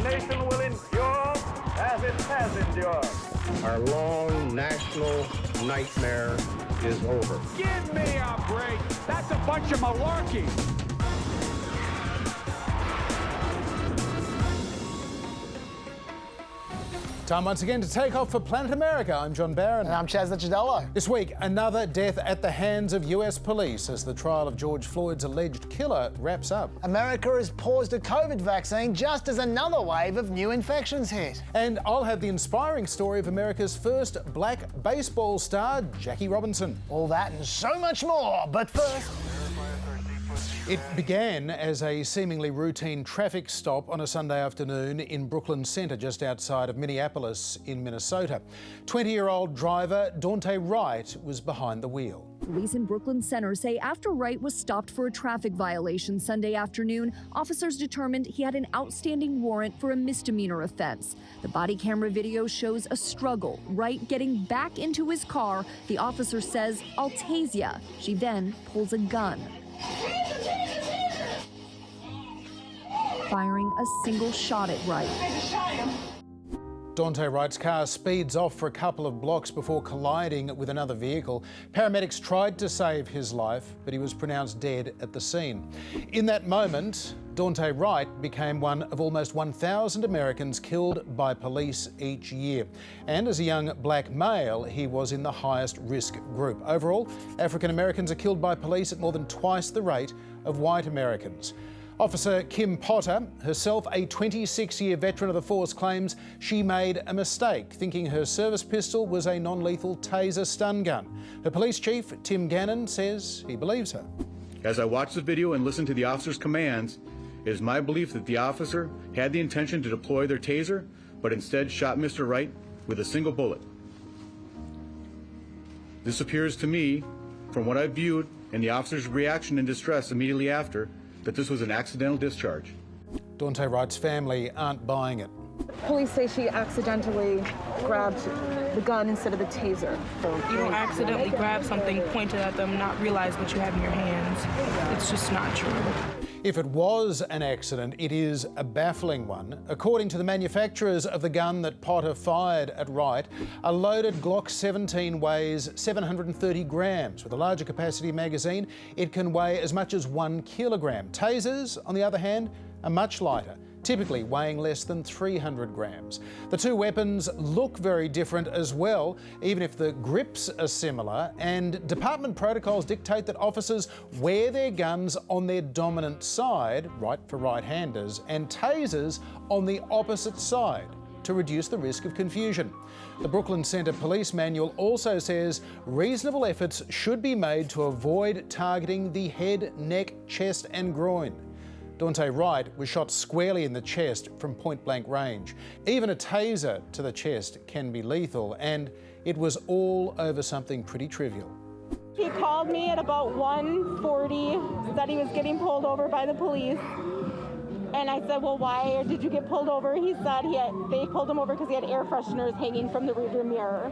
nation will endure as it has endured. Our long national nightmare is over. Give me a break. That's a bunch of malarkey. Time once again to take off for Planet America. I'm John Barron. And I'm Chaz Licciardello. This week, another death at the hands of US police as the trial of George Floyd's alleged killer wraps up. America has paused a COVID vaccine just as another wave of new infections hit. And I'll have the inspiring story of America's first black baseball star, Jackie Robinson. All that and so much more, but first... It began as a seemingly routine traffic stop on a Sunday afternoon in Brooklyn Center, just outside of Minneapolis in Minnesota. 20-year-old driver Daunte Wright was behind the wheel. Police in Brooklyn Center say after Wright was stopped for a traffic violation Sunday afternoon, officers determined he had an outstanding warrant for a misdemeanor offense. The body camera video shows a struggle, Wright getting back into his car. The officer says, "I'll tase ya." She then pulls a gun, firing a single shot at Wright. Daunte Wright's car speeds off for a couple of blocks before colliding with another vehicle. Paramedics tried to save his life, but he was pronounced dead at the scene. In that moment, Daunte Wright became one of almost 1,000 Americans killed by police each year. And as a young black male, he was in the highest risk group. Overall, African Americans are killed by police at more than twice the rate of white Americans. Officer Kim Potter, herself a 26-year veteran of the force, claims she made a mistake, thinking her service pistol was a non-lethal taser stun gun. Her police chief, Tim Gannon, says he believes her. As I watched the video and listened to the officer's commands, it is my belief that the officer had the intention to deploy their taser, but instead shot Mr. Wright with a single bullet. This appears to me, from what I viewed and the officer's reaction and distress immediately after, that this was an accidental discharge. Daunte Wright's family aren't buying it. Police say she accidentally grabbed the gun instead of the taser. You don't accidentally grab something, point it at them, not realize what you have in your hands. It's just not true. If it was an accident, it is a baffling one. According to the manufacturers of the gun that Potter fired at Wright, a loaded Glock 17 weighs 730 grams. With a larger capacity magazine, it can weigh as much as 1 kilogram. Tasers, on the other hand, are much lighter, typically weighing less than 300 grams. The two weapons look very different as well, even if the grips are similar, and department protocols dictate that officers wear their guns on their dominant side, right for right-handers, and tasers on the opposite side to reduce the risk of confusion. The Brooklyn Center Police Manual also says reasonable efforts should be made to avoid targeting the head, neck, chest and groin. Daunte Wright was shot squarely in the chest from point-blank range. Even a taser to the chest can be lethal, and it was all over something pretty trivial. He called me at about 1:40, said he was getting pulled over by the police. And I said, well, why did you get pulled over? He said they pulled him over because he had air fresheners hanging from the rearview mirror.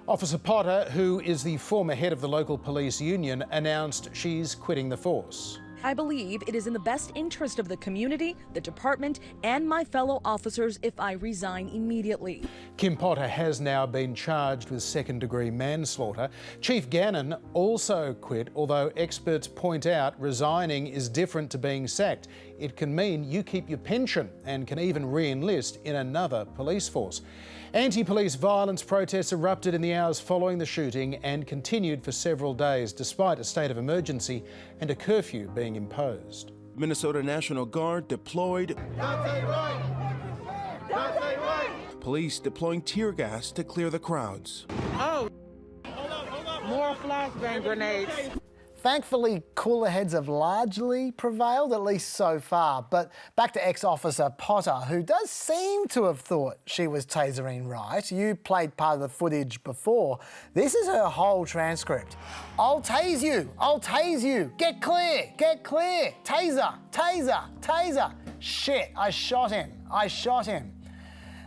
Officer Potter, who is the former head of the local police union, announced she's quitting the force. I believe it is in the best interest of the community, the department, and my fellow officers if I resign immediately. Kim Potter has now been charged with second-degree manslaughter. Chief Gannon also quit, although experts point out resigning is different to being sacked. It can mean you keep your pension and can even re-enlist in another police force. Anti-police violence protests erupted in the hours following the shooting and continued for several days, despite a state of emergency and a curfew being imposed. Minnesota National Guard deployed. Daunte Wright! Daunte Wright! Police deploying tear gas to clear the crowds. Oh, more flashbang grenades. Thankfully, cooler heads have largely prevailed, at least so far. But back to ex-officer Potter, who does seem to have thought she was tasering Wright. You played part of the footage before. This is her whole transcript. I'll tase you. I'll tase you. Get clear. Get clear. Taser. Taser. Taser. Shit, I shot him. I shot him.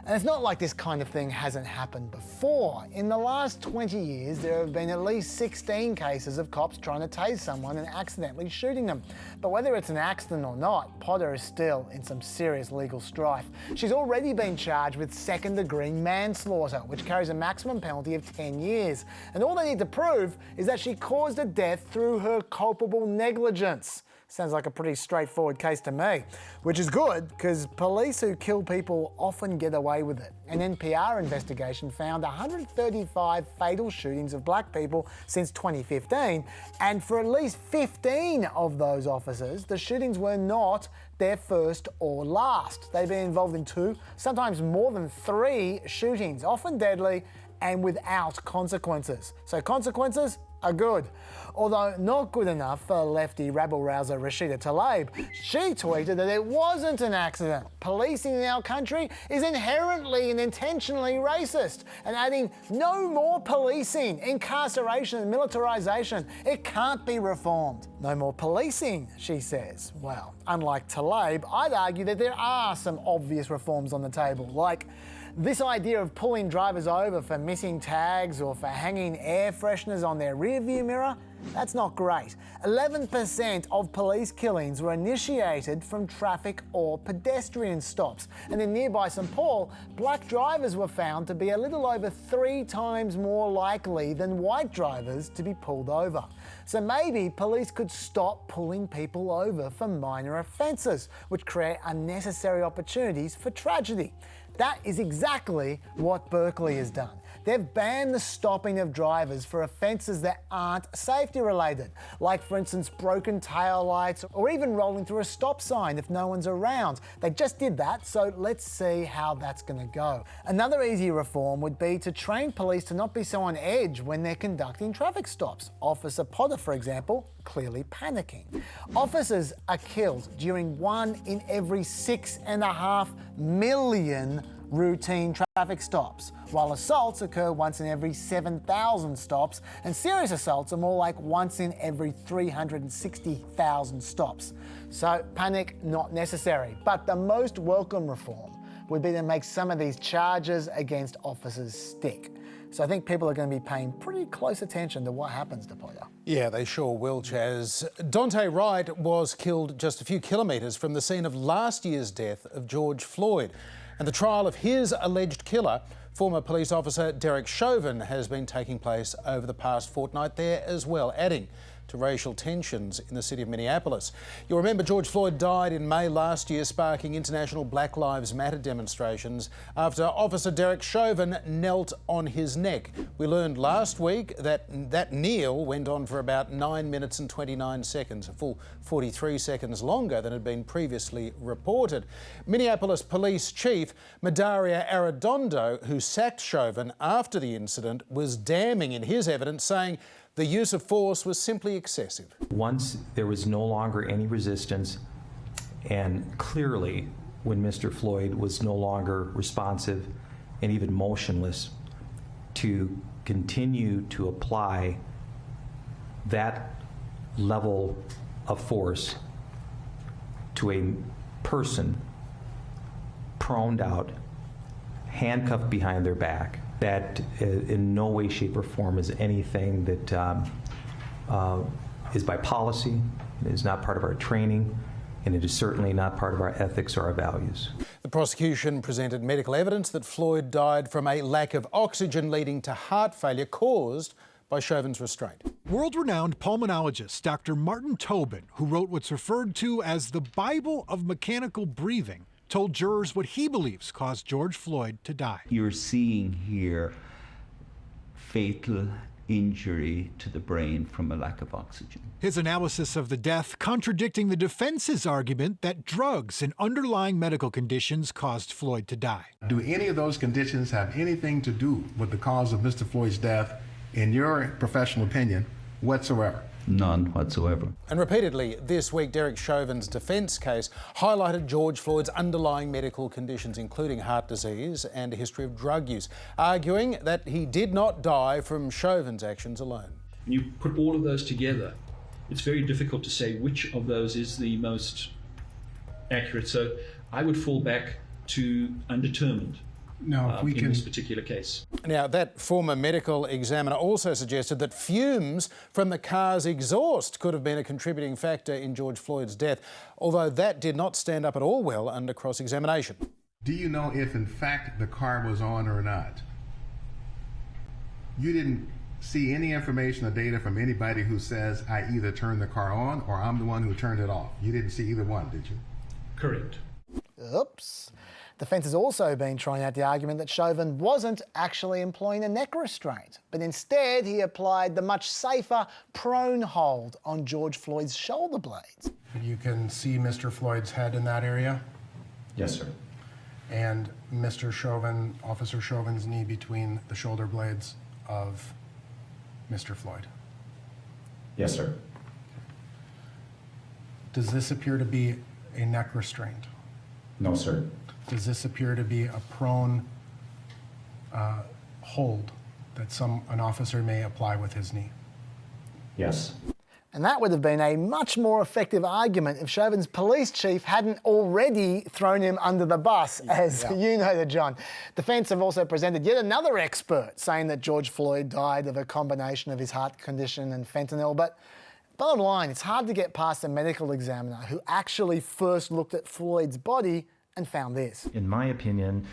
And it's not like this kind of thing hasn't happened before. In the last 20 years, there have been at least 16 cases of cops trying to tase someone and accidentally shooting them. But whether it's an accident or not, Potter is still in some serious legal strife. She's already been charged with second-degree manslaughter, which carries a maximum penalty of 10 years. And all they need to prove is that she caused a death through her culpable negligence. Sounds like a pretty straightforward case to me, which is good because police who kill people often get away with it. An NPR investigation found 135 fatal shootings of black people since 2015, and for at least 15 of those officers, the shootings were not their first or last. They've been involved in 2, sometimes more than 3 shootings, often deadly and without consequences. So consequences are good. Although not good enough for lefty rabble-rouser Rashida Tlaib. She tweeted that it wasn't an accident. Policing in our country is inherently and intentionally racist, and adding no more policing, incarceration and militarisation. It can't be reformed. No more policing, she says. Well, unlike Tlaib, I'd argue that there are some obvious reforms on the table, like this idea of pulling drivers over for missing tags or for hanging air fresheners on their rearview mirror. That's not great. 11% of police killings were initiated from traffic or pedestrian stops. And in nearby St Paul, black drivers were found to be a little over 3 times more likely than white drivers to be pulled over. So maybe police could stop pulling people over for minor offences, which create unnecessary opportunities for tragedy. That is exactly what Berkeley has done. They've banned the stopping of drivers for offences that aren't safety related, like for instance broken tail lights or even rolling through a stop sign if no one's around. They just did that, so let's see how that's going to go. Another easy reform would be to train police to not be so on edge when they're conducting traffic stops. Officer Potter, for example, clearly panicking. Officers are killed during 1 in every 6.5 million routine traffic stops, while assaults occur once in every 7,000 stops, and serious assaults are more like once in every 360,000 stops. So panic not necessary, but the most welcome reform would be to make some of these charges against officers stick. So I think people are going to be paying pretty close attention to what happens to Potter. Yeah, they sure will, Chaz. Dante Wright was killed just a few kilometres from the scene of last year's death of George Floyd. And the trial of his alleged killer, former police officer Derek Chauvin, has been taking place over the past fortnight there as well, adding to racial tensions in the city of Minneapolis. You'll remember George Floyd died in May last year, sparking international Black Lives Matter demonstrations after Officer Derek Chauvin knelt on his neck. We learned last week that kneel went on for about 9 minutes and 29 seconds, a full 43 seconds longer than had been previously reported. Minneapolis Police Chief Medaria Arredondo, who sacked Chauvin after the incident, was damning in his evidence, saying the use of force was simply excessive. Once there was no longer any resistance, and clearly when Mr. Floyd was no longer responsive and even motionless, to continue to apply that level of force to a person proned out, handcuffed behind their back, that in no way, shape, or form is anything that is by policy, it is not part of our training, and it is certainly not part of our ethics or our values. The prosecution presented medical evidence that Floyd died from a lack of oxygen leading to heart failure caused by Chauvin's restraint. World-renowned pulmonologist Dr. Martin Tobin, who wrote what's referred to as the Bible of mechanical breathing, told jurors what he believes caused George Floyd to die. You're seeing here fatal injury to the brain from a lack of oxygen. His analysis of the death contradicting the defense's argument that drugs and underlying medical conditions caused Floyd to die. Do any of those conditions have anything to do with the cause of Mr. Floyd's death, in your professional opinion, whatsoever? None whatsoever. And repeatedly this week, Derek Chauvin's defence case highlighted George Floyd's underlying medical conditions, including heart disease and a history of drug use, arguing that he did not die from Chauvin's actions alone. When you put all of those together, it's very difficult to say which of those is the most accurate. So I would fall back to undetermined. Now, if we in this particular case. Now, that former medical examiner also suggested that fumes from the car's exhaust could have been a contributing factor in George Floyd's death, although that did not stand up at all well under cross-examination. Do you know if, in fact, the car was on or not? You didn't see any information or data from anybody who says, I either turned the car on or I'm the one who turned it off. You didn't see either one, did you? Correct. Oops. Defence has also been trying out the argument that Chauvin wasn't actually employing a neck restraint, but instead he applied the much safer prone hold on George Floyd's shoulder blades. You can see Mr. Floyd's head in that area? Yes, sir. And Mr. Chauvin, Officer Chauvin's knee between the shoulder blades of Mr. Floyd? Yes, sir. Does this appear to be a neck restraint? No, sir. Does this appear to be a prone hold that an officer may apply with his knee? Yes. And that would have been a much more effective argument if Chauvin's police chief hadn't already thrown him under the bus, as you noted, John. Defence have also presented yet another expert saying that George Floyd died of a combination of his heart condition and fentanyl. But bottom line, it's hard to get past a medical examiner who actually first looked at Floyd's body and found this. In my opinion,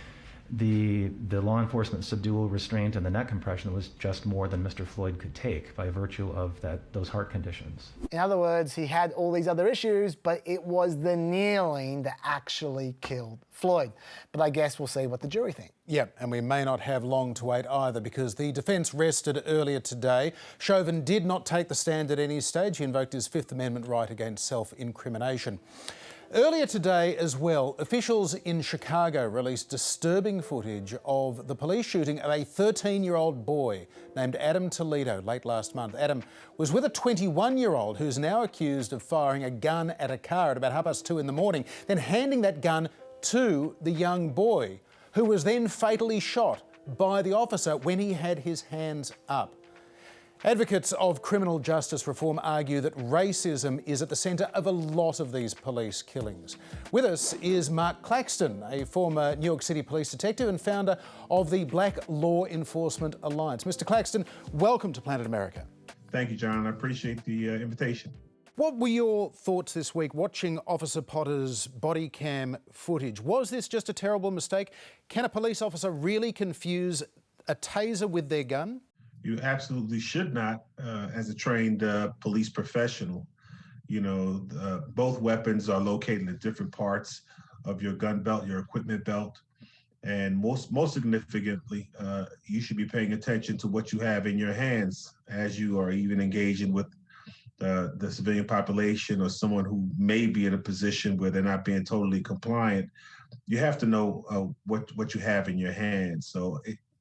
the law enforcement subdual restraint and the neck compression was just more than Mr. Floyd could take by virtue of those heart conditions. In other words, he had all these other issues, but it was the kneeling that actually killed Floyd. But I guess we'll see what the jury think. Yeah, and we may not have long to wait either, because the defence rested earlier today. Chauvin did not take the stand at any stage. He invoked his Fifth Amendment right against self-incrimination. Earlier today as well, officials in Chicago released disturbing footage of the police shooting of a 13-year-old boy named Adam Toledo late last month. Adam was with a 21-year-old who's now accused of firing a gun at a car at about 2:30 in the morning, then handing that gun to the young boy, who was then fatally shot by the officer when he had his hands up. Advocates of criminal justice reform argue that racism is at the centre of a lot of these police killings. With us is Mark Claxton, a former New York City police detective and founder of the Black Law Enforcement Alliance. Mr. Claxton, welcome to Planet America. Thank you, John. I appreciate the invitation. What were your thoughts this week watching Officer Potter's body cam footage? Was this just a terrible mistake? Can a police officer really confuse a taser with their gun? You absolutely should not, as a trained police professional. You know, both weapons are located in different parts of your gun belt, your equipment belt. And most significantly, you should be paying attention to what you have in your hands as you are even engaging with the civilian population or someone who may be in a position where they're not being totally compliant. You have to know what you have in your hands. So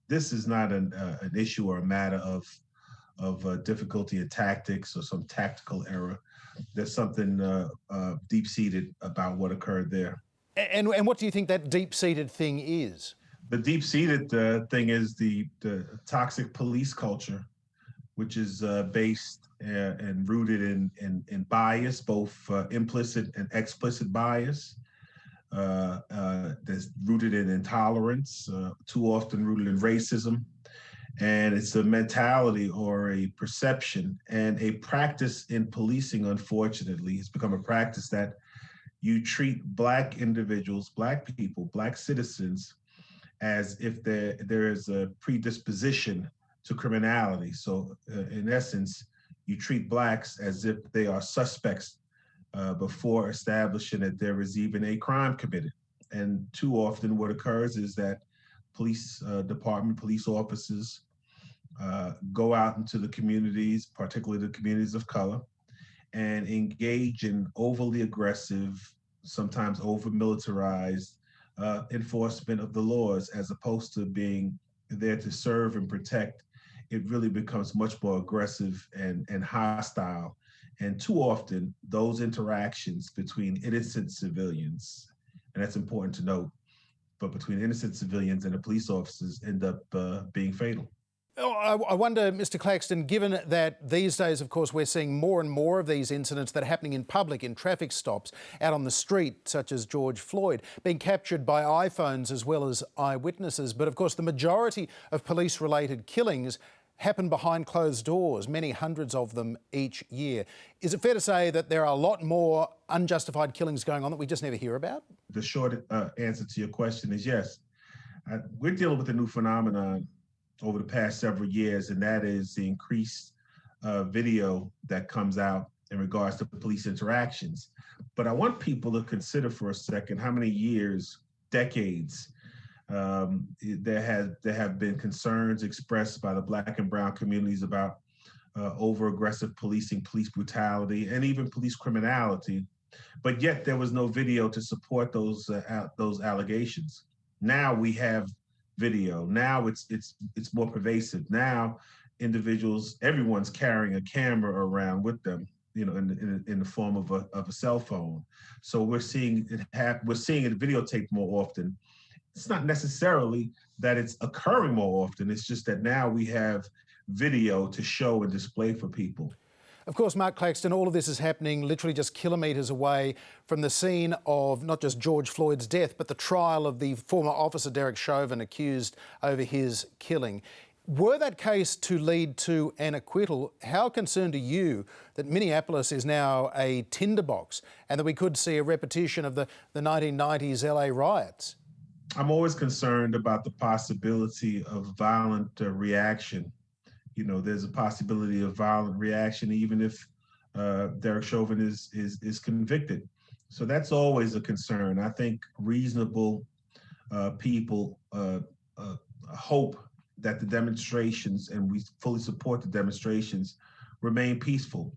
this is not an issue or a matter of difficulty in tactics or some tactical error. There's something deep-seated about what occurred there. And what do you think that deep-seated thing is? The deep-seated thing is the toxic police culture, which is based and rooted in bias, both implicit and explicit bias. That's rooted in intolerance, too often rooted in racism. And it's a mentality or a perception and a practice in policing, unfortunately. It's become a practice that you treat Black individuals, Black people, Black citizens, as if there is a predisposition to criminality. So in essence, you treat Blacks as if they are suspects before establishing that there is even a crime committed. And too often what occurs is that police department, police officers go out into the communities, particularly the communities of color, and engage in overly aggressive, sometimes over-militarized enforcement of the laws, as opposed to being there to serve and protect. It really becomes much more aggressive and hostile. And too often, those interactions between innocent civilians, and that's important to note, but between innocent civilians and the police officers end up being fatal. I wonder, Mr Claxton, given that these days, of course, we're seeing more and more of these incidents that are happening in public, in traffic stops, out on the street, such as George Floyd, being captured by iPhones as well as eyewitnesses. But of course, the majority of police-related killings happen behind closed doors, many hundreds of them each year. Is it fair to say that there are a lot more unjustified killings going on that we just never hear about? The short answer to your question is yes. We're dealing with a new phenomenon over the past several years, and that is the increased video that comes out in regards to police interactions. But I want people to consider for a second how many years, decades, there have been concerns expressed by the Black and brown communities about over-aggressive policing, police brutality, and even police criminality. But yet there was no video to support those allegations. Now we have video. Now it's more pervasive. Now individuals, everyone's carrying a camera around with them, you know, in the form of a cell phone. So we're seeing it videotaped more often. It's not necessarily that it's occurring more often. It's just that now we have video to show and display for people. Of course, Mark Claxton, all of this is happening literally just kilometres away from the scene of not just George Floyd's death, but the trial of the former officer Derek Chauvin accused over his killing. Were that case to lead to an acquittal, how concerned are you that Minneapolis is now a tinderbox and that we could see a repetition of the 1990s LA riots? I'm always concerned about the possibility of violent reaction. You know, there's a possibility of violent reaction even if Derek Chauvin is convicted. So that's always a concern. I think reasonable people hope that the demonstrations, and we fully support the demonstrations, remain peaceful.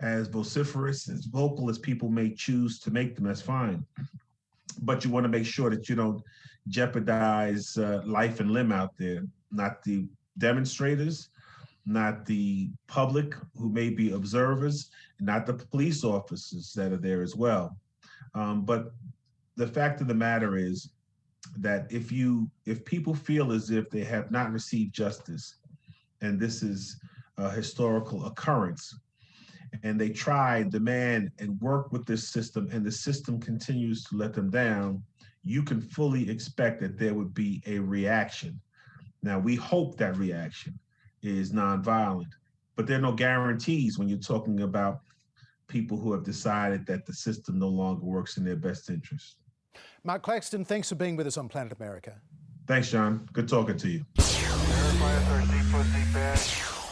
As vociferous, as vocal as people may choose to make them, that's fine. But you want to make sure that you don't jeopardize life and limb out there, not the demonstrators, not the public who may be observers, not the police officers that are there as well. But the fact of the matter is that if people feel as if they have not received justice, and this is a historical occurrence, and they try, demand, and work with this system, and the system continues to let them down, you can fully expect that there would be a reaction. Now, we hope that reaction is nonviolent, but there are no guarantees when you're talking about people who have decided that the system no longer works in their best interest. Mark Claxton, thanks for being with us on Planet America. Thanks, John. Good talking to you.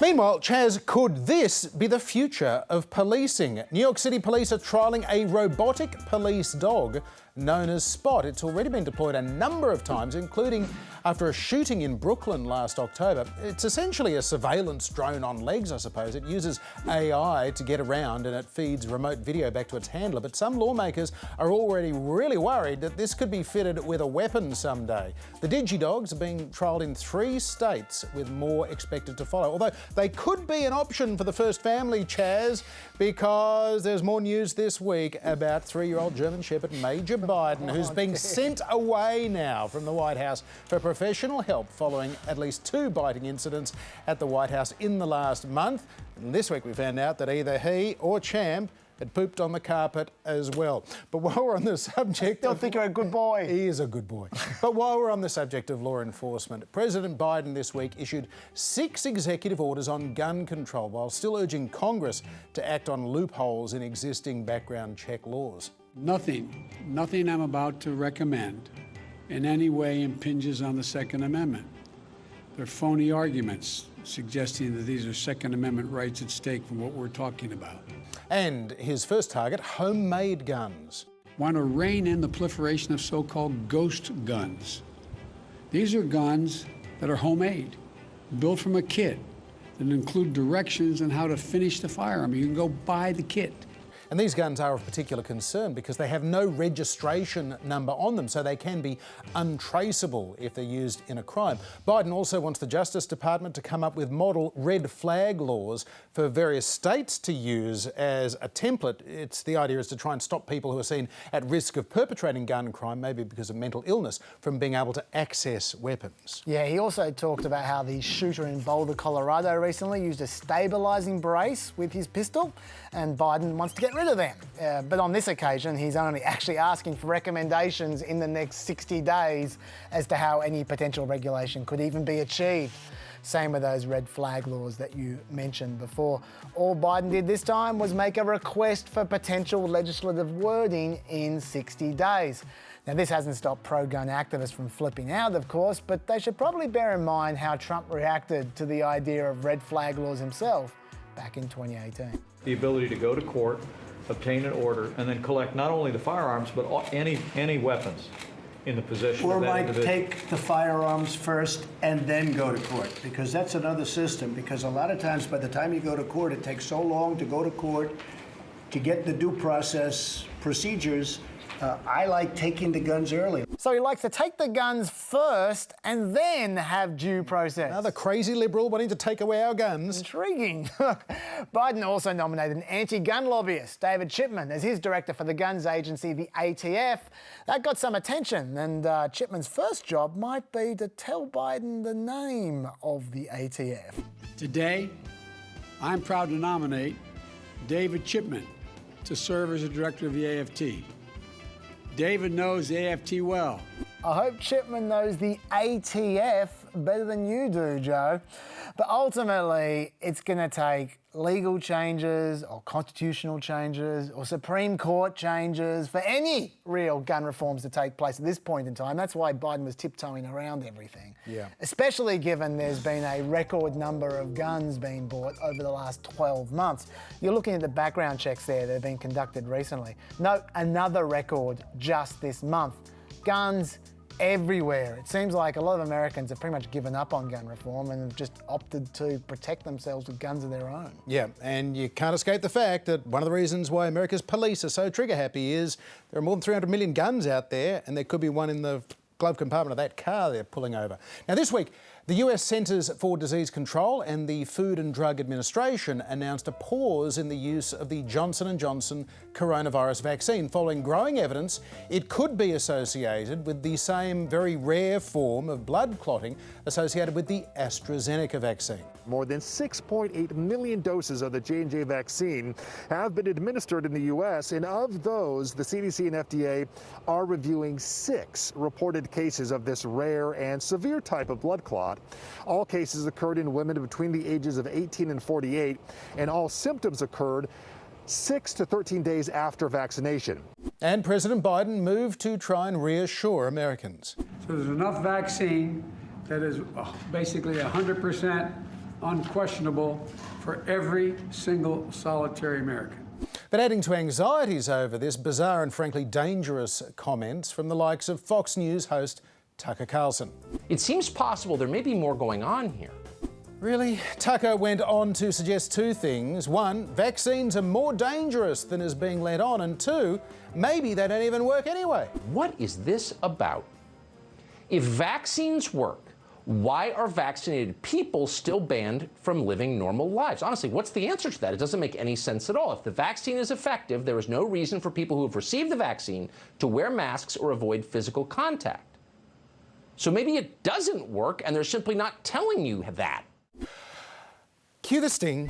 Meanwhile, Chaz, could this be the future of policing? New York City police are trialling a robotic police dog known as Spot. It's already been deployed a number of times, including after a shooting in Brooklyn last October. It's essentially a surveillance drone on legs, I suppose. It uses AI to get around and it feeds remote video back to its handler. But some lawmakers are already really worried that this could be fitted with a weapon someday. The DigiDogs are being trialled in 3 states, with more expected to follow. Although they could be an option for the first family, Chaz, because there's more news this week about 3-year-old German Shepherd Major Biden, who's being sent away now from the White House for professional help following at least 2 biting incidents at the White House in the last month. And this week we found out that either he or Champ had pooped on the carpet as well. But while we're on the subject... I think you're a good boy. He is a good boy. But while we're on the subject of law enforcement, President Biden this week issued 6 executive orders on gun control while still urging Congress to act on loopholes in existing background check laws. Nothing I'm about to recommend in any way impinges on the Second Amendment. They're phony arguments suggesting that these are Second Amendment rights at stake from what we're talking about. And his first target, homemade guns. Want to rein in the proliferation of so-called ghost guns. These are guns that are homemade, built from a kit, that include directions on how to finish the firearm. You can go buy the kit. And these guns are of particular concern because they have no registration number on them, so they can be untraceable if they're used in a crime. Biden also wants the Justice Department to come up with model red flag laws for various states to use as a template. The idea is to try and stop people who are seen at risk of perpetrating gun crime, maybe because of mental illness, from being able to access weapons. Yeah, he also talked about how the shooter in Boulder, Colorado recently used a stabilising brace with his pistol, and Biden wants to get rid of them. But on this occasion, he's only actually asking for recommendations in the next 60 days as to how any potential regulation could even be achieved. Same with those red flag laws that you mentioned before. All Biden did this time was make a request for potential legislative wording in 60 days. Now, this hasn't stopped pro-gun activists from flipping out, of course, but they should probably bear in mind how Trump reacted to the idea of red flag laws himself back in 2018. The ability to go to court, obtain an order, and then collect not only the firearms, but any weapons in the possession or of that might individual. take the firearms first and then go to court, because that's another system, because a lot of times by the time you go to court, it takes so long to go to court to get the due process procedures. I like taking the guns early. So he likes to take the guns first and then have due process. Another crazy liberal wanting to take away our guns. Intriguing. Biden also nominated an anti-gun lobbyist, David Chipman, as his director for the guns agency, the ATF. That got some attention, and Chipman's first job might be to tell Biden the name of the ATF. Today, I'm proud to nominate David Chipman to serve as the director of the AFT. David knows the AFT well. I hope Chipman knows the ATF better than you do, Joe. But ultimately, it's going to take legal changes or constitutional changes or Supreme Court changes for any real gun reforms to take place at this point in time. That's why Biden was tiptoeing around everything. Yeah. Especially given there's been a record number of guns being bought over the last 12 months. You're looking at the background checks there that have been conducted recently. Note another record just this month. Guns everywhere. It seems like a lot of Americans have pretty much given up on gun reform and have just opted to protect themselves with guns of their own. Yeah, and you can't escape the fact that one of the reasons why America's police are so trigger happy is there are more than 300 million guns out there, and there could be one in the glove compartment of that car they're pulling over. Now, this week, the US Centers for Disease Control and the Food and Drug Administration announced a pause in the use of the Johnson & Johnson coronavirus vaccine, following growing evidence it could be associated with the same very rare form of blood clotting associated with the AstraZeneca vaccine. More than 6.8 million doses of the J&J vaccine have been administered in the U.S., and of those, the CDC and FDA are reviewing 6 reported cases of this rare and severe type of blood clot. All cases occurred in women between the ages of 18 and 48, and all symptoms occurred 6 to 13 days after vaccination. And President Biden moved to try and reassure Americans. So there's enough vaccine that is basically 100% unquestionable for every single solitary American. But adding to anxieties over this bizarre and frankly dangerous comments from the likes of Fox News host Tucker Carlson. It seems possible there may be more going on here. Really? Tucker went on to suggest 2 things. 1, vaccines are more dangerous than is being let on, and 2, maybe they don't even work anyway. What is this about? If vaccines work, why are vaccinated people still banned from living normal lives? Honestly, what's the answer to that? It doesn't make any sense at all. If the vaccine is effective, there is no reason for people who have received the vaccine to wear masks or avoid physical contact. So maybe it doesn't work and they're simply not telling you that. Cue the sting.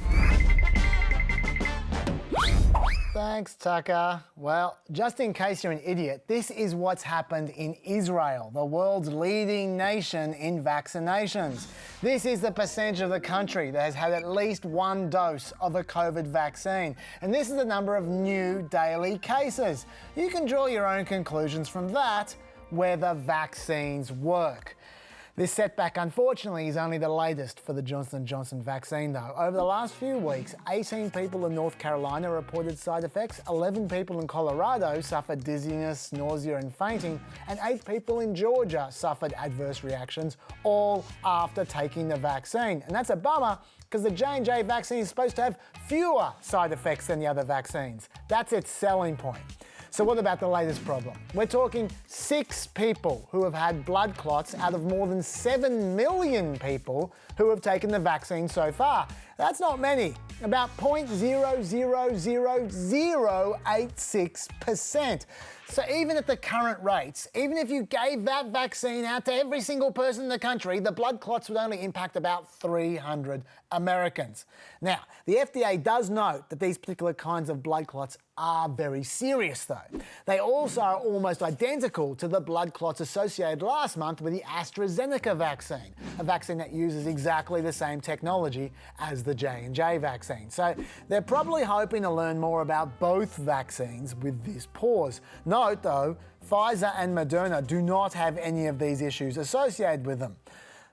Thanks, Tucker. Well, just in case you're an idiot, this is what's happened in Israel, the world's leading nation in vaccinations. This is the percentage of the country that has had at least 1 dose of a COVID vaccine. And this is the number of new daily cases. You can draw your own conclusions from that, whether vaccines work. This setback, unfortunately, is only the latest for the Johnson & Johnson vaccine, though. Over the last few weeks, 18 people in North Carolina reported side effects, 11 people in Colorado suffered dizziness, nausea and fainting, and 8 people in Georgia suffered adverse reactions, all after taking the vaccine. And that's a bummer, because the J&J vaccine is supposed to have fewer side effects than the other vaccines. That's its selling point. So what about the latest problem? We're talking 6 people who have had blood clots out of more than 7 million people who have taken the vaccine so far. That's not many, about 0.00086%. So even at the current rates, even if you gave that vaccine out to every single person in the country, the blood clots would only impact about 300 Americans. Now, the FDA does note that these particular kinds of blood clots are very serious, though. They also are almost identical to the blood clots associated last month with the AstraZeneca vaccine, a vaccine that uses exactly the same technology as the J&J vaccine. So they're probably hoping to learn more about both vaccines with this pause. Note, though, Pfizer and Moderna do not have any of these issues associated with them.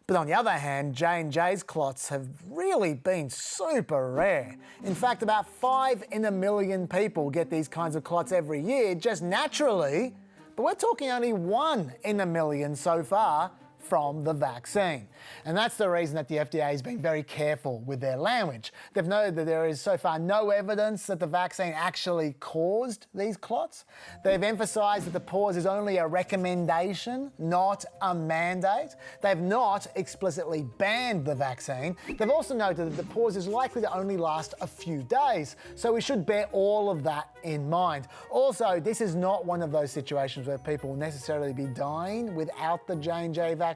But on the other hand, J&J's clots have really been super rare. In fact, about 5 in a million people get these kinds of clots every year, just naturally. But we're talking only 1 in a million so far from the vaccine. And that's the reason that the FDA has been very careful with their language. They've noted that there is so far no evidence that the vaccine actually caused these clots. They've emphasised that the pause is only a recommendation, not a mandate. They've not explicitly banned the vaccine. They've also noted that the pause is likely to only last a few days, so we should bear all of that in mind. Also, this is not one of those situations where people will necessarily be dying without the J&J vaccine,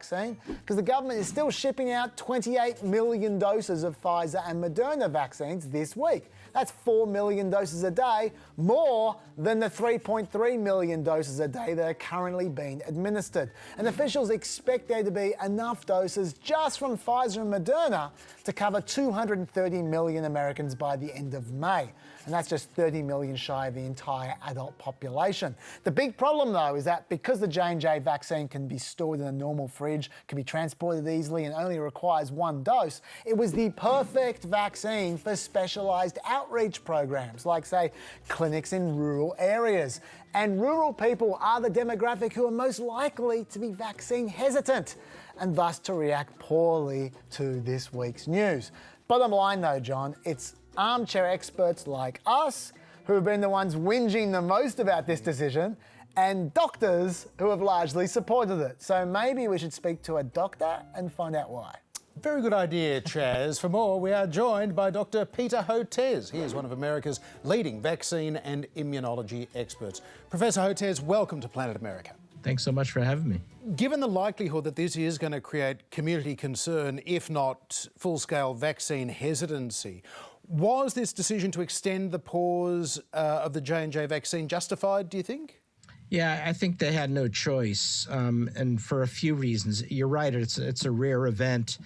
because the government is still shipping out 28 million doses of Pfizer and Moderna vaccines this week. That's 4 million doses a day, more than the 3.3 million doses a day that are currently being administered. And officials expect there to be enough doses just from Pfizer and Moderna to cover 230 million Americans by the end of May. And that's just 30 million shy of the entire adult population. The big problem, though, is that because the J&J vaccine can be stored in a normal fridge, can be transported easily and only requires 1 dose, it was the perfect vaccine for specialised outreach programs, like, say, clinics in rural areas. And rural people are the demographic who are most likely to be vaccine hesitant and thus to react poorly to this week's news. Bottom line, though, John, it's armchair experts like us who have been the ones whinging the most about this decision, and doctors who have largely supported it. So maybe we should speak to a doctor and find out why. Very good idea, Chaz. For more, we are joined by Dr. Peter Hotez. He is one of America's leading vaccine and immunology experts. Professor Hotez, welcome to Planet America. Thanks so much for having me. Given the likelihood that this is going to create community concern, if not full-scale vaccine hesitancy, was this decision to extend the pause of the J&J vaccine justified, do you think? Yeah, I think they had no choice, and for a few reasons. You're right, it's a rare event,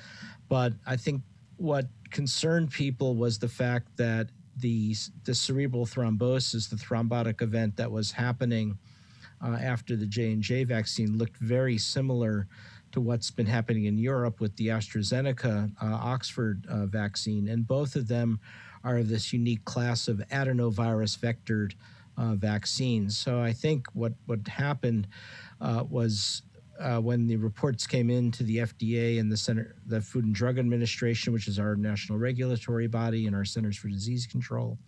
but I think what concerned people was the fact that the cerebral thrombosis, the thrombotic event that was happening after the J&J vaccine looked very similar to what's been happening in Europe with the AstraZeneca Oxford vaccine. And both of them are this unique class of adenovirus vectored vaccines. So I think what happened was when the reports came into the FDA and the Food and Drug Administration, which is our national regulatory body, and our Centers for Disease Control,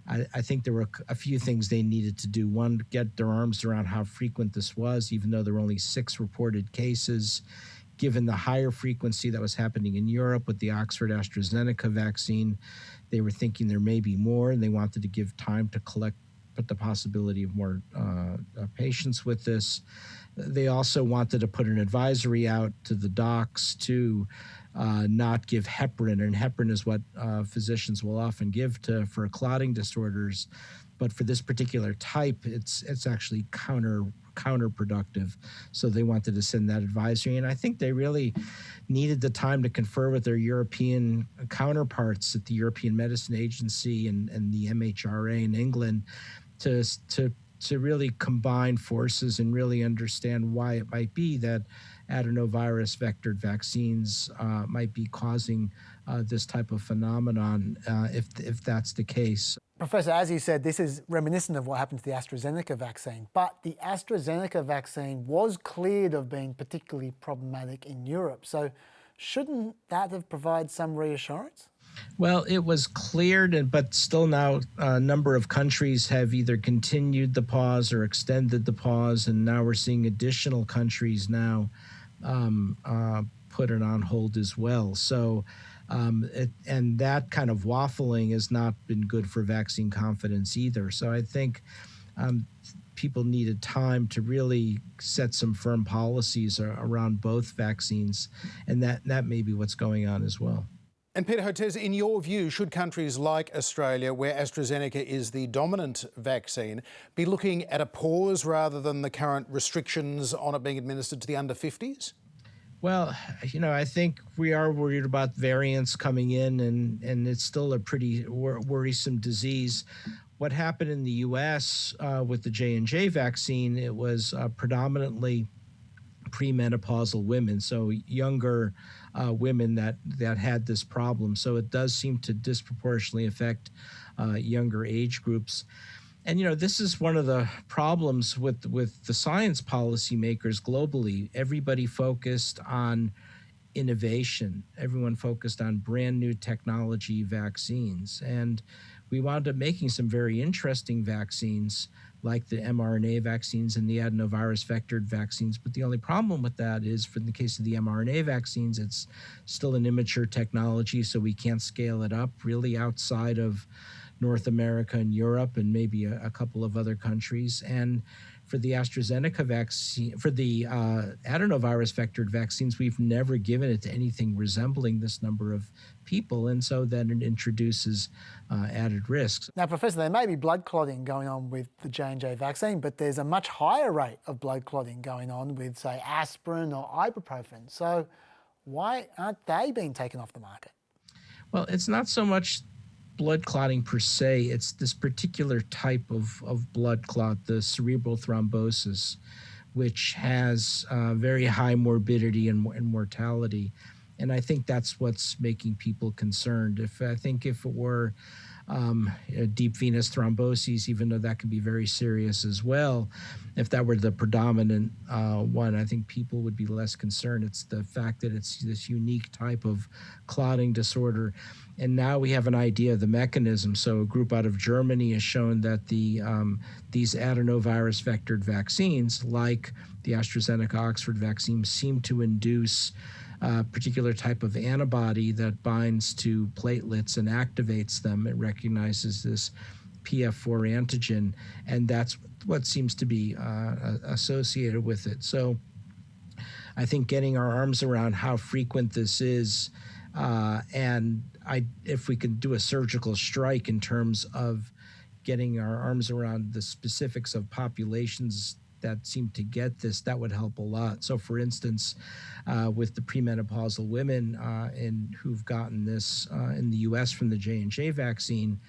I think there were a few things they needed to do. One, get their arms around how frequent this was, even though there were only 6 reported cases. Given the higher frequency that was happening in Europe with the Oxford AstraZeneca vaccine, they were thinking there may be more, and they wanted to give time to put the possibility of more patients with this. They also wanted to put an advisory out to the docs to not give heparin, and heparin is what physicians will often give for clotting disorders, but for this particular type, it's actually counterproductive. So they wanted to send that advisory, and I think they really needed the time to confer with their European counterparts at the European Medicine Agency and the MHRA in England to really combine forces and really understand why it might be that adenovirus vectored vaccines might be causing this type of phenomenon, if that's the case. Professor, as you said, this is reminiscent of what happened to the AstraZeneca vaccine, but the AstraZeneca vaccine was cleared of being particularly problematic in Europe. So shouldn't that have provided some reassurance? Well, it was cleared, but still now a number of countries have either continued the pause or extended the pause, and now we're seeing additional countries now put it on hold as well. So, and that kind of waffling has not been good for vaccine confidence either. So I think people needed time to really set some firm policies around both vaccines, and that may be what's going on as well. And Peter Hotez, in your view, should countries like Australia, where AstraZeneca is the dominant vaccine, be looking at a pause rather than the current restrictions on it being administered to the under 50s? Well, I think we are worried about variants coming in, and it's still a pretty worrisome disease. What happened in the U.S. With the J&J vaccine, it was predominantly premenopausal women, so younger women that had this problem. So it does seem to disproportionately affect younger age groups. And, this is one of the problems with the science policymakers globally. Everybody focused on innovation. Everyone focused on brand new technology vaccines. And we wound up making some very interesting vaccines like the mRNA vaccines and the adenovirus vectored vaccines. But the only problem with that is, for the case of the mRNA vaccines, it's still an immature technology, so we can't scale it up really outside of North America and Europe and maybe a couple of other countries. And for the AstraZeneca vaccine, for the adenovirus vectored vaccines, we've never given it to anything resembling this number of people, and so then it introduces added risks. Now, Professor, there may be blood clotting going on with the J&J vaccine, but there's a much higher rate of blood clotting going on with, say, aspirin or ibuprofen. So why aren't they being taken off the market? Well, it's not so much blood clotting per se, it's this particular type of blood clot, the cerebral thrombosis, which has very high morbidity and mortality. And I think that's what's making people concerned. If it were deep venous thrombosis, even though that can be very serious as well, if that were the predominant one, I think people would be less concerned. It's the fact that it's this unique type of clotting disorder. And now we have an idea of the mechanism. So a group out of Germany has shown that these adenovirus vectored vaccines, like the AstraZeneca Oxford vaccine, seem to induce a particular type of antibody that binds to platelets and activates them. It recognizes this PF4 antigen, and that's what seems to be associated with it. So I think getting our arms around how frequent this is, and if we can do a surgical strike in terms of getting our arms around the specifics of populations that seem to get this, that would help a lot. So, for instance, with the premenopausal women who've gotten this in the U.S. from the J&J vaccine,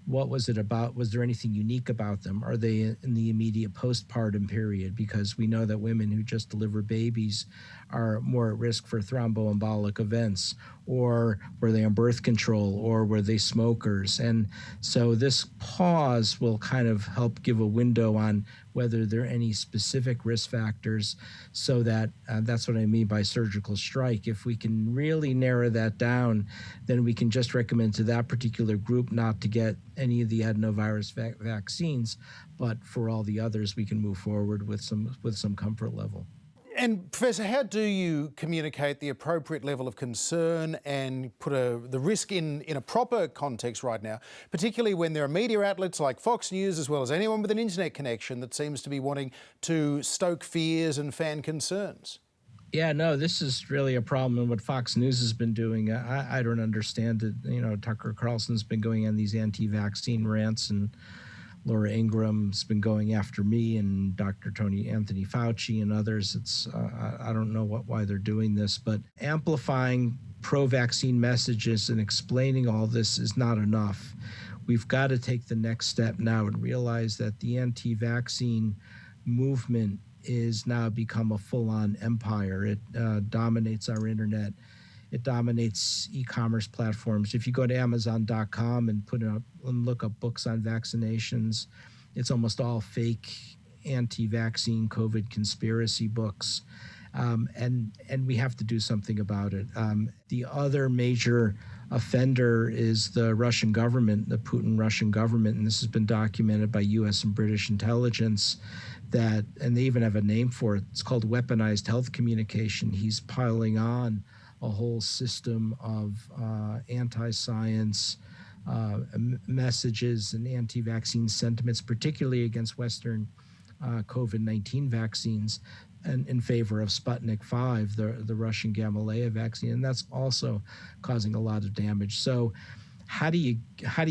what was it about? Was there anything unique about them? Are they in the immediate postpartum period? Because we know that women who just deliver babies are more at risk for thromboembolic events, or were they on birth control, or were they smokers? And so this pause will kind of help give a window on whether there are any specific risk factors, so that that's what I mean by surgical strike. If we can really narrow that down, then we can just recommend to that particular group not to get any of the adenovirus vaccines, but for all the others, we can move forward with some comfort level. And Professor, how do you communicate the appropriate level of concern and put the risk in a proper context right now, particularly when there are media outlets like Fox News, as well as anyone with an internet connection, that seems to be wanting to stoke fears and fan concerns? Yeah, no, this is really a problem. And what Fox News has been doing, I don't understand it. Tucker Carlson's been going on these anti-vaccine rants, and Laura Ingram's been going after me, and Dr. Anthony Fauci and others. I don't know why they're doing this, but amplifying pro-vaccine messages and explaining all this is not enough. We've got to take the next step now and realize that the anti-vaccine movement is now become a full-on empire. It dominates our internet. It dominates e-commerce platforms. If you go to Amazon.com and look up books on vaccinations, it's almost all fake anti-vaccine COVID conspiracy books. And we have to do something about it. The other major offender is the Russian government, the Putin Russian government, and this has been documented by U.S. and British intelligence, and they even have a name for it. It's called weaponized health communication. He's piling on a whole system of anti-science messages and anti-vaccine sentiments, particularly against Western COVID-19 vaccines, and in favor of Sputnik 5, the Russian Gamaleya vaccine, and that's also causing a lot of damage. So how do you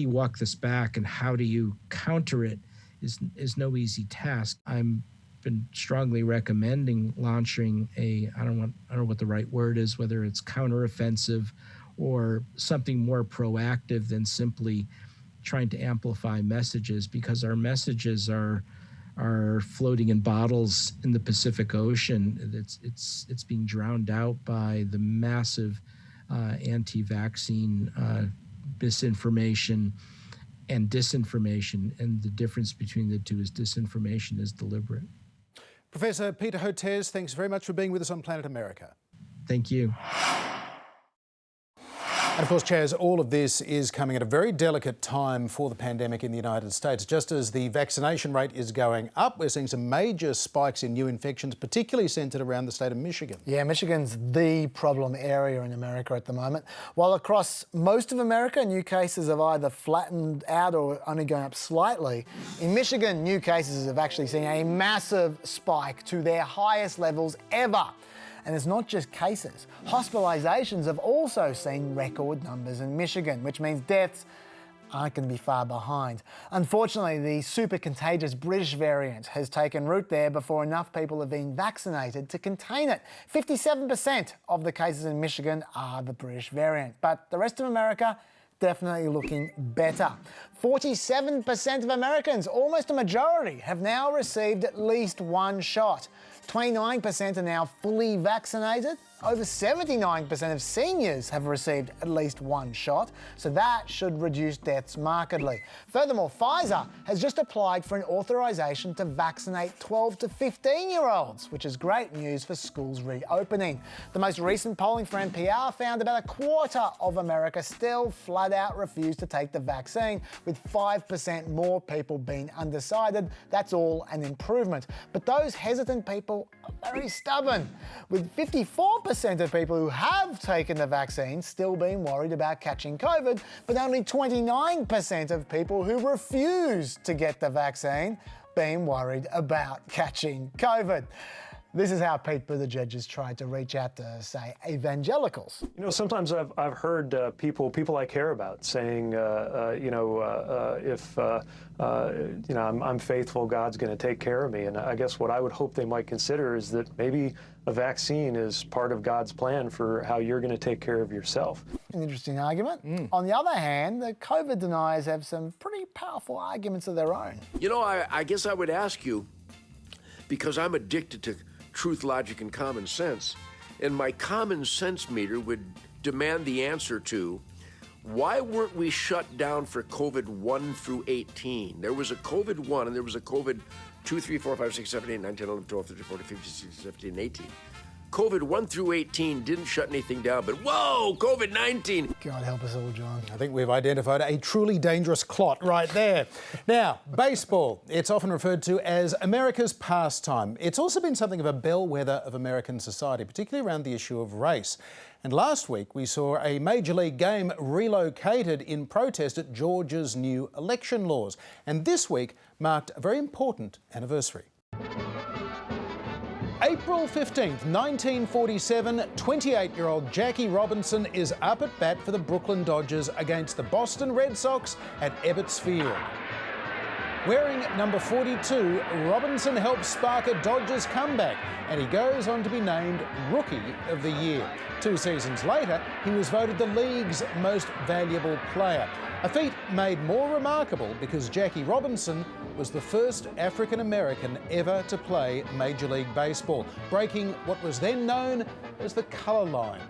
walk this back, and how do you counter it is no easy task. I'm been strongly recommending launching I don't know what the right word is, whether it's counteroffensive or something more proactive than simply trying to amplify messages, because our messages are floating in bottles in the Pacific Ocean. It's being drowned out by the massive anti-vaccine misinformation and disinformation, and the difference between the two is disinformation is deliberate. Professor Peter Hotez, thanks very much for being with us on Planet America. Thank you. And of course, Chaz, all of this is coming at a very delicate time for the pandemic in the United States. Just as the vaccination rate is going up, we're seeing some major spikes in new infections, particularly centred around the state of Michigan. Yeah, Michigan's the problem area in America at the moment. While across most of America, new cases have either flattened out or only going up slightly, in Michigan, new cases have actually seen a massive spike to their highest levels ever. And it's not just cases. Hospitalizations have also seen record numbers in Michigan, which means deaths aren't going to be far behind. Unfortunately, the super contagious British variant has taken root there before enough people have been vaccinated to contain it. 57% of the cases in Michigan are the British variant, but the rest of America definitely looking better. 47% of Americans, almost a majority, have now received at least one shot. 29% are now fully vaccinated. Over 79% of seniors have received at least one shot, so that should reduce deaths markedly. Furthermore, Pfizer has just applied for an authorization to vaccinate 12 to 15-year-olds, which is great news for schools reopening. The most recent polling for NPR found about a quarter of America still flat out refuse to take the vaccine, with 5% more people being undecided. That's all an improvement. But those hesitant people are very stubborn, with 54% of people who have taken the vaccine still being worried about catching COVID, but only 29% of people who refuse to get the vaccine being worried about catching COVID. This is how Pete Buttigieg has tried to reach out to, say, evangelicals. You know, sometimes I've heard people I care about saying, if I'm faithful, God's going to take care of me. And I guess what I would hope they might consider is that maybe a vaccine is part of God's plan for how you're going to take care of yourself. An interesting argument. On the other hand, the COVID deniers have some pretty powerful arguments of their own. You know, I guess I would ask you, because I'm addicted to truth, logic, and common sense, and my common sense meter would demand the answer to, why weren't we shut down for COVID 1 through 18? There was a COVID 1 and there was a COVID 2, 3, 4, 5, 6, 7, 8, 9, 10, 11, 12, 13, 14, 15, 16, 17, and 18. COVID 1 through 18 didn't shut anything down, but whoa, COVID-19. God help us all, John. I think we've identified a truly dangerous clot right there. Now, baseball. It's often referred to as America's pastime. It's also been something of a bellwether of American society, particularly around the issue of race. And last week, we saw a Major League game relocated in protest at Georgia's new election laws. And this week marked a very important anniversary. April 15th, 1947, 28-year-old Jackie Robinson is up at bat for the Brooklyn Dodgers against the Boston Red Sox at Ebbets Field. Wearing number 42, Robinson helps spark a Dodgers comeback, and he goes on to be named Rookie of the Year. 2 seasons later, he was voted the league's most valuable player. A feat made more remarkable because Jackie Robinson was the first African American ever to play Major League Baseball, breaking what was then known as the colour line.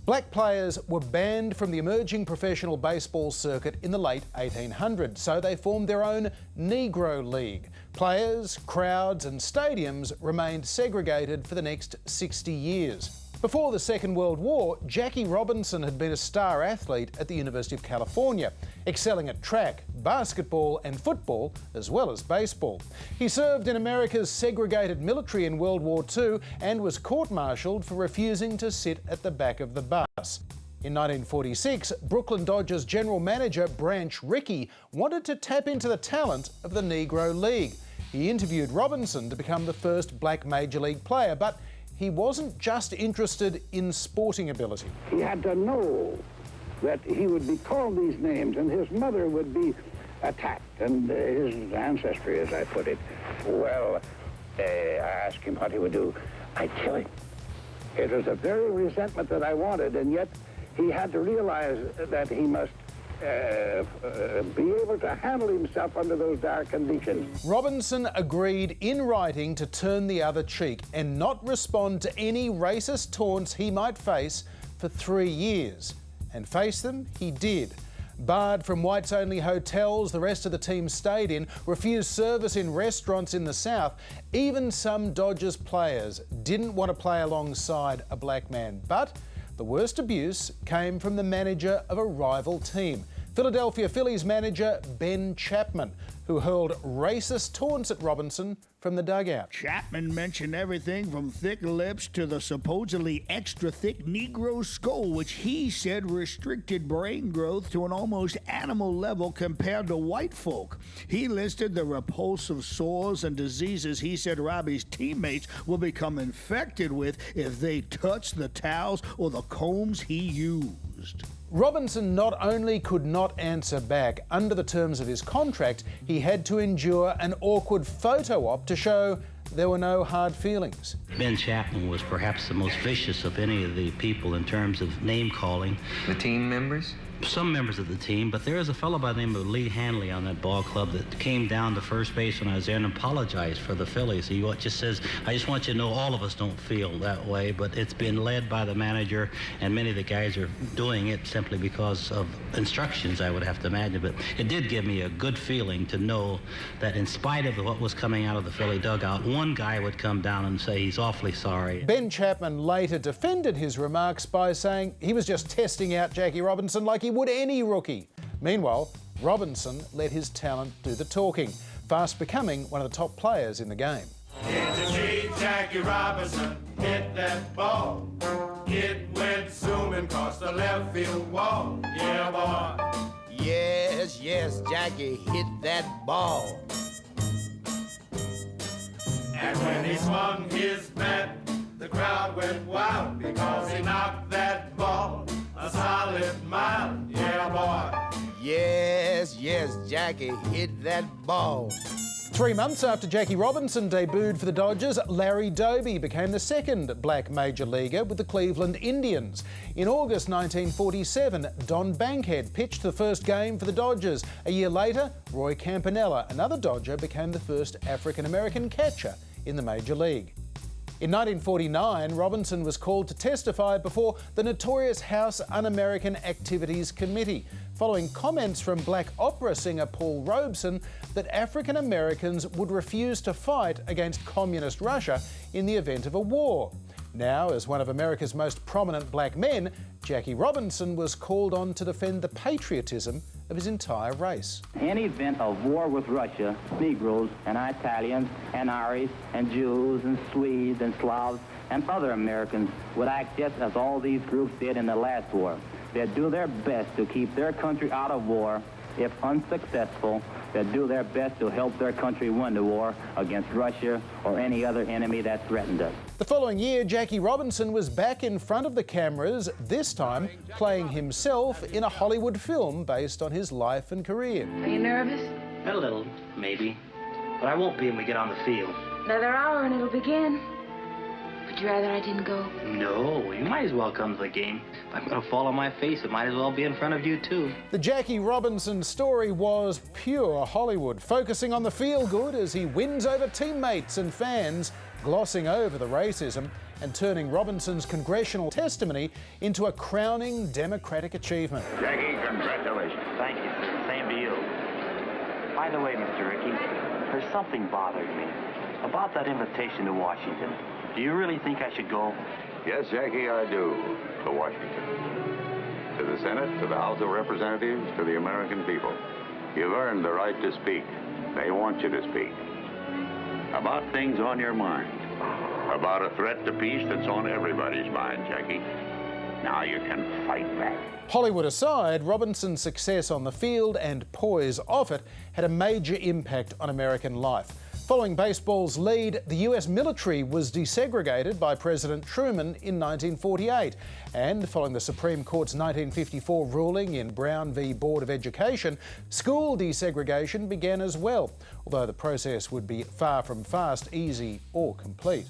Black players were banned from the emerging professional baseball circuit in the late 1800s, so they formed their own Negro League. Players, crowds and stadiums remained segregated for the next 60 years. Before the Second World War, Jackie Robinson had been a star athlete at the University of California, excelling at track, basketball and football, as well as baseball. He served in America's segregated military in World War II and was court-martialed for refusing to sit at the back of the bus. In 1946, Brooklyn Dodgers general manager Branch Rickey wanted to tap into the talent of the Negro League. He interviewed Robinson to become the first black Major League player, but he wasn't just interested in sporting ability. He had to know that he would be called these names and his mother would be attacked and his ancestry, as I put it. Well, I asked him what he would do. I kill him. It was a very resentment that I wanted, and yet he had to realize that he must be able to handle himself under those dire conditions. Robinson agreed in writing to turn the other cheek and not respond to any racist taunts he might face for 3 years. And face them, he did. Barred from whites-only hotels the rest of the team stayed in, refused service in restaurants in the South. Even some Dodgers players didn't want to play alongside a black man. But the worst abuse came from the manager of a rival team, Philadelphia Phillies manager Ben Chapman, who hurled racist taunts at Robinson from the dugout. Chapman mentioned everything from thick lips to the supposedly extra thick Negro skull, which he said restricted brain growth to an almost animal level compared to white folk. He listed the repulsive sores and diseases he said Robbie's teammates will become infected with if they touch the towels or the combs he used. Robinson not only could not answer back under the terms of his contract, he had to endure an awkward photo op to show there were no hard feelings. Ben Chapman was perhaps the most vicious of any of the people in terms of name calling. The team members? Some members of the team, but there is a fellow by the name of Lee Hanley on that ball club that came down to first base when I was there and apologized for the Phillies. He just says, I just want you to know all of us don't feel that way, but it's been led by the manager, and many of the guys are doing it simply because of instructions, I would have to imagine. But it did give me a good feeling to know that in spite of what was coming out of the Philly dugout, one guy would come down and say he's awfully sorry. Ben Chapman later defended his remarks by saying he was just testing out Jackie Robinson like he would any rookie. Meanwhile, Robinson let his talent do the talking, fast becoming one of the top players in the game. Did you see Jackie Robinson hit that ball? It went zooming across the left field wall. Yeah, boy. Yes, Jackie hit that ball. And when he swung his bat, the crowd went wild because he knocked that ball a solid mile. Yeah, boy. Yes, Jackie hit that ball. 3 months after Jackie Robinson debuted for the Dodgers, Larry Doby became the second black major leaguer with the Cleveland Indians. In August 1947, Don Bankhead pitched the first game for the Dodgers. A year later, Roy Campanella, another Dodger, became the first African-American catcher in the major league. In 1949, Robinson was called to testify before the notorious House Un-American Activities Committee, following comments from black opera singer Paul Robeson that African Americans would refuse to fight against communist Russia in the event of a war. Now, as one of America's most prominent black men, Jackie Robinson was called on to defend the patriotism of his entire race. In event of war with Russia, Negroes and Italians and Irish and Jews and Swedes and Slavs and other Americans would act just as all these groups did in the last war. They'd do their best to keep their country out of war. If unsuccessful, they'd do their best to help their country win the war against Russia or any other enemy that threatened us. The following year, Jackie Robinson was back in front of the cameras, this time playing himself in a Hollywood film based on his life and career. Are you nervous? A little, maybe. But I won't be when we get on the field. Another hour and it'll begin. Would you rather I didn't go? No, you might as well come to the game. If I'm going to fall on my face, it might as well be in front of you, too. The Jackie Robinson story was pure Hollywood, focusing on the feel-good as he wins over teammates and fans, glossing over the racism and turning Robinson's congressional testimony into a crowning Democratic achievement. Jackie, congratulations. Thank you, sir. Same to you. By the way, Mr. Rickey, there's something bothering me about that invitation to Washington. Do you really think I should go? Yes, Jackie, I do. To Washington. To the Senate, to the House of Representatives, to the American people. You've earned the right to speak. They want you to speak. About things on your mind. About a threat to peace that's on everybody's mind, Jackie. Now you can fight back. Hollywood aside, Robinson's success on the field and poise off it had a major impact on American life. Following baseball's lead, the US military was desegregated by President Truman in 1948. And following the Supreme Court's 1954 ruling in Brown v. Board of Education, school desegregation began as well, although the process would be far from fast, easy or complete.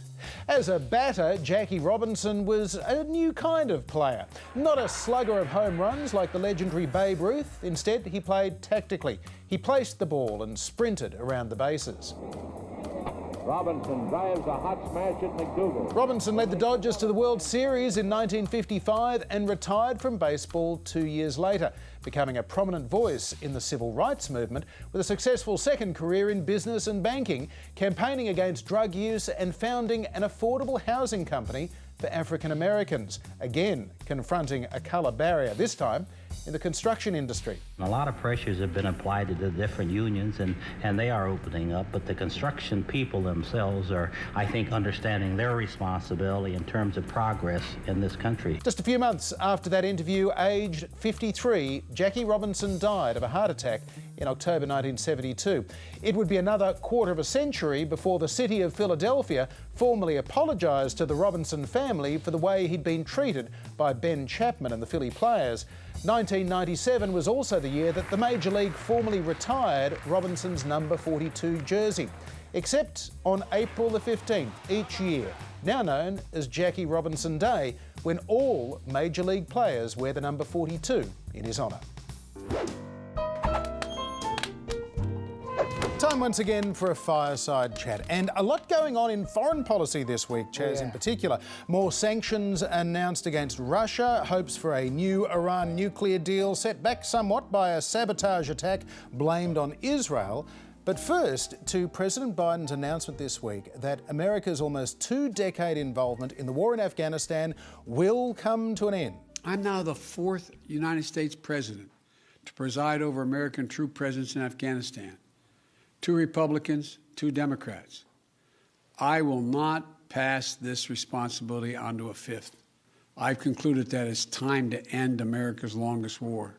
As a batter, Jackie Robinson was a new kind of player. Not a slugger of home runs like the legendary Babe Ruth. Instead, he played tactically. He placed the ball and sprinted around the bases. Robinson drives a hot smash at McDougal. Robinson led the Dodgers to the World Series in 1955 and retired from baseball 2 years later, becoming a prominent voice in the civil rights movement with a successful second career in business and banking, campaigning against drug use and founding an affordable housing company for African Americans, again confronting a colour barrier, this time in the construction industry. A lot of pressures have been applied to the different unions, and they are opening up, but the construction people themselves are, I think, understanding their responsibility in terms of progress in this country. Just a few months after that interview, aged 53, Jackie Robinson died of a heart attack in October 1972. It would be another quarter of a century before the city of Philadelphia formally apologised to the Robinson family for the way he'd been treated by Ben Chapman and the Philly Players. 1997 was also the year that the Major League formally retired Robinson's number 42 jersey, except on April the 15th each year, now known as Jackie Robinson Day, when all Major League players wear the number 42 in his honour. Time once again for a fireside chat, and a lot going on in foreign policy this week, Chaz, in particular. More sanctions announced against Russia, hopes for a new Iran nuclear deal set back somewhat by a sabotage attack blamed on Israel. But first, to President Biden's announcement this week that America's almost two-decade involvement in the war in Afghanistan will come to an end. I'm now the fourth United States president to preside over American troop presence in Afghanistan. 2 Republicans, 2 Democrats. I will not pass this responsibility on to a fifth. I've concluded that it's time to end America's longest war.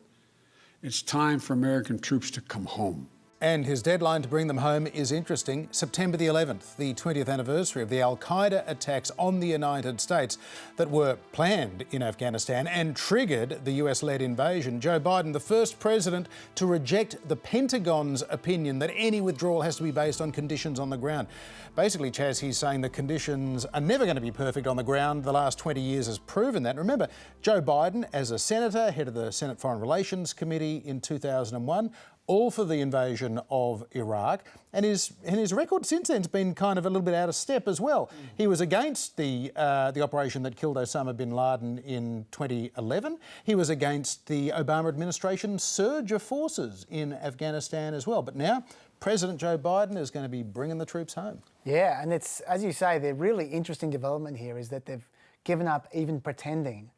It's time for American troops to come home. And his deadline to bring them home is interesting. September the 11th, the 20th anniversary of the al-Qaeda attacks on the United States that were planned in Afghanistan and triggered the US-led invasion. Joe Biden, the first president to reject the Pentagon's opinion that any withdrawal has to be based on conditions on the ground. Basically, Chaz, he's saying the conditions are never going to be perfect on the ground. The last 20 years has proven that. Remember, Joe Biden, as a senator, head of the Senate Foreign Relations Committee in 2001, all for the invasion of Iraq, and his record since then has been kind of a little bit out of step as well. He was against the operation that killed Osama bin Laden in 2011. He was against the Obama administration's surge of forces in Afghanistan as well. But now, President Joe Biden is going to be bringing the troops home. Yeah, and it's, as you say, the really interesting development here is that they've given up even pretending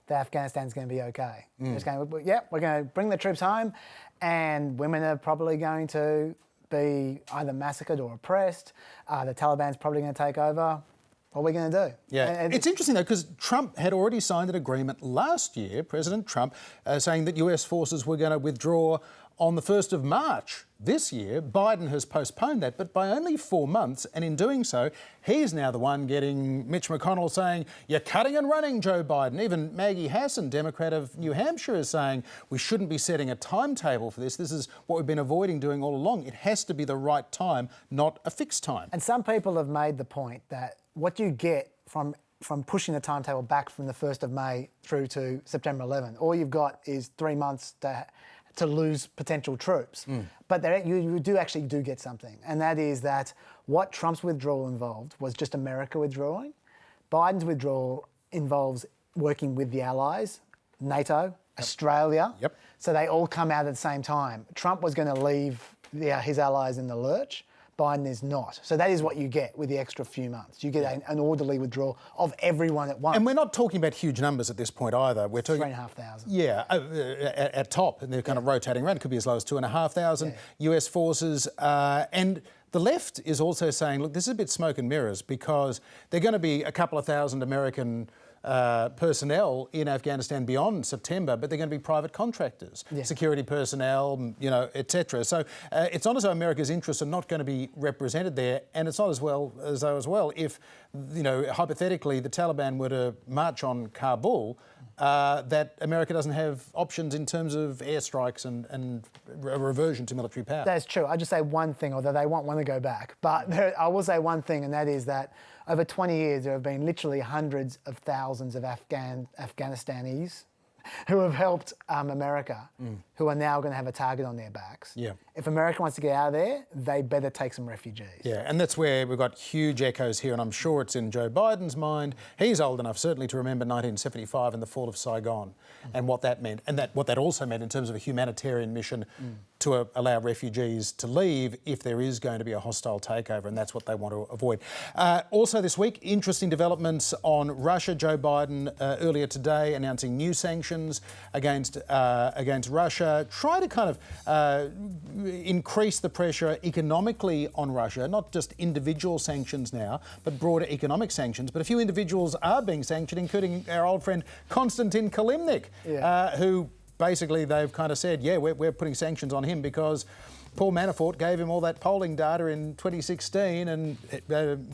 that Afghanistan's going to be okay. It's going, yeah, we're going to bring the troops home, and women are probably going to be either massacred or oppressed. The Taliban's probably going to take over. What are we going to do? Yeah, and it's interesting though, because Trump had already signed an agreement last year, President Trump, saying that US forces were going to withdraw on the 1st of March this year. Biden has postponed that, but by only 4 months, and in doing so, he's now the one getting Mitch McConnell saying, you're cutting and running, Joe Biden. Even Maggie Hassan, Democrat of New Hampshire, is saying we shouldn't be setting a timetable for this. This is what we've been avoiding doing all along. It has to be the right time, not a fixed time. And some people have made the point that what you get from pushing the timetable back from the 1st of May through to September 11. All you've got is 3 months to lose potential troops. But you do get something, and that is that what Trump's withdrawal involved was just America withdrawing. Biden's withdrawal involves working with the allies, NATO, Australia. So they all come out at the same time. Trump was going to leave his allies in the lurch. Biden is not. So that is what you get with the extra few months. You get an orderly withdrawal of everyone at once. And we're not talking about huge numbers at this point either. We're talking 3,500. Yeah, at top, and they're kind of rotating around. It could be as low as 2,500 US forces. And the left is also saying, look, this is a bit smoke and mirrors, because they're going to be a couple of thousand American personnel in Afghanistan beyond September, but they're going to be private contractors, security personnel, etc. So it's not as though America's interests are not going to be represented there, and it's not as though if, hypothetically the Taliban were to march on Kabul, that America doesn't have options in terms of airstrikes and a reversion to military power. That's true. I'll just say one thing, although they won't want to go back. But I will say one thing, and that is that over 20 years, there have been literally hundreds of thousands of Afghanistanis who have helped America, who are now going to have a target on their backs. If America wants to get out of there, they better take some refugees. Yeah, and that's where we've got huge echoes here, and I'm sure it's in Joe Biden's mind. He's old enough, certainly, to remember 1975 and the fall of Saigon and what that meant, and what that also meant in terms of a humanitarian mission to allow refugees to leave if there is going to be a hostile takeover, and that's what they want to avoid. Also this week, interesting developments on Russia. Joe Biden earlier today announcing new sanctions against Russia, try to kind of increase the pressure economically on Russia, not just individual sanctions now, but broader economic sanctions. But a few individuals are being sanctioned, including our old friend Konstantin Kalimnik, who basically they've kind of said, we're putting sanctions on him because Paul Manafort gave him all that polling data in 2016, and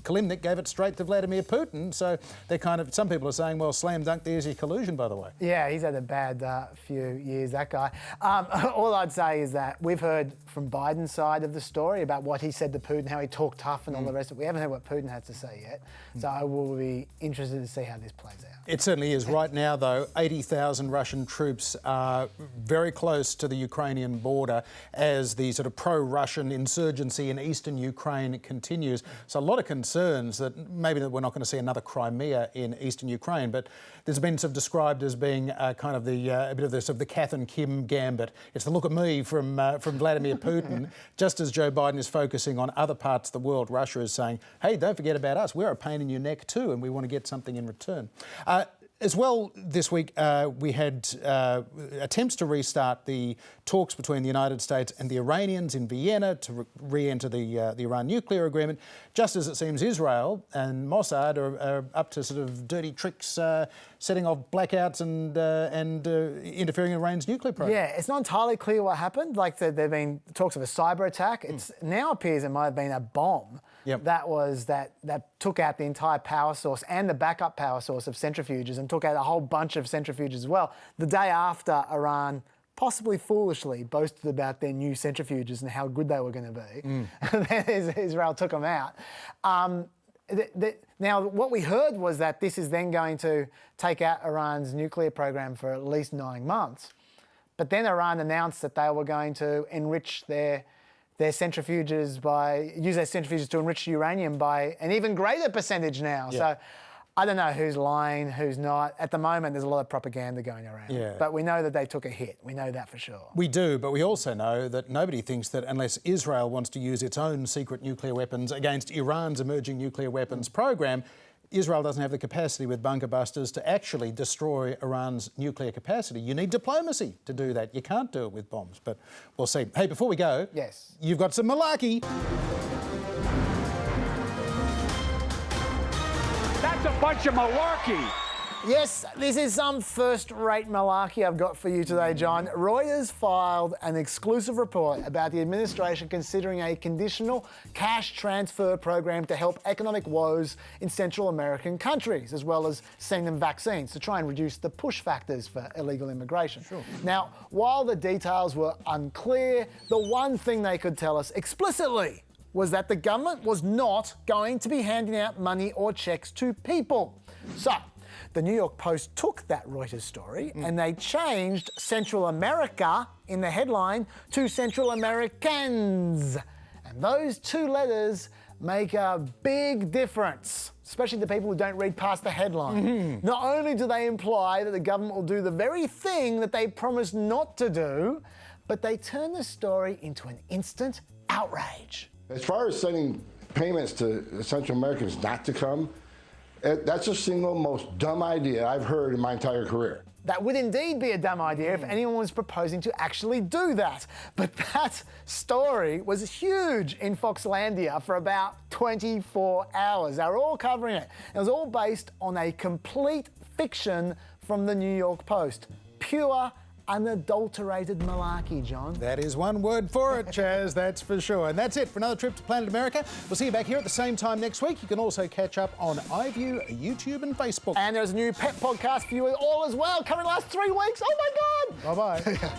Kalimnik gave it straight to Vladimir Putin. So they're kind of, some people are saying, well, slam dunk, there's your collusion, by the way. Yeah, he's had a bad few years, that guy. All I'd say is that we've heard from Biden's side of the story about what he said to Putin, how he talked tough and all the rest of it. We haven't heard what Putin had to say yet. So I will be interested to see how this plays out. It certainly is. Right now, though, 80,000 Russian troops are very close to the Ukrainian border as the sort of pro-Russian insurgency in eastern Ukraine continues. So a lot of concerns that maybe that we're not going to see another Crimea in eastern Ukraine, but there's been sort of described as being kind of the a bit of the sort of the Kath and Kim gambit. It's the look at me from Vladimir Putin. Just as Joe Biden is focusing on other parts of the world, Russia is saying, hey, don't forget about us. We're a pain in your neck too, and we want to get something in return. As well, this week we had attempts to restart the talks between the United States and the Iranians in Vienna to re-enter the Iran nuclear agreement, just as it seems Israel and Mossad are up to sort of dirty tricks, setting off blackouts and interfering in Iran's nuclear program. Yeah, it's not entirely clear what happened. Like there have been talks of a cyber attack. It now appears it might have been a bomb. That took out the entire power source and the backup power source of centrifuges, and took out a whole bunch of centrifuges as well. The day after Iran, possibly foolishly, boasted about their new centrifuges and how good they were going to be. And then Israel took them out. Now, what we heard was that this is then going to take out Iran's nuclear program for at least 9 months. But then Iran announced that they were going to enrich their centrifuges use their centrifuges to enrich uranium by an even greater percentage now. So I don't know who's lying, who's not. At the moment, there's a lot of propaganda going around. But we know that they took a hit. We know that for sure. We do, but we also know that nobody thinks that unless Israel wants to use its own secret nuclear weapons against Iran's emerging nuclear weapons program, Israel doesn't have the capacity with bunker busters to actually destroy Iran's nuclear capacity. You need diplomacy to do that. You can't do it with bombs, but we'll see. Hey, before we go, you've got some malarkey. That's a bunch of malarkey. Yes, this is some first-rate malarkey I've got for you today, John. Reuters filed an exclusive report about the administration considering a conditional cash transfer program to help economic woes in Central American countries, as well as sending them vaccines to try and reduce the push factors for illegal immigration. Now, while the details were unclear, the one thing they could tell us explicitly was that the government was not going to be handing out money or checks to people. So, the New York Post took that Reuters story and they changed Central America in the headline to Central Americans. And those two letters make a big difference, especially to people who don't read past the headline. Not only do they imply that the government will do the very thing that they promised not to do, but they turn the story into an instant outrage. As far as sending payments to Central Americans not to come, that's the single most dumb idea I've heard in my entire career. That would indeed be a dumb idea if anyone was proposing to actually do that. But that story was huge in Foxlandia for about 24 hours. They were all covering it. It was all based on a complete fiction from the New York Post. Pure, unadulterated malarkey, John. That is one word for it, Chaz, that's for sure. And that's it for another trip to Planet America. We'll see you back here at the same time next week. You can also catch up on iView, YouTube and Facebook. And there's a new pet podcast for you all as well, coming last 3 weeks. Oh my God! Bye-bye.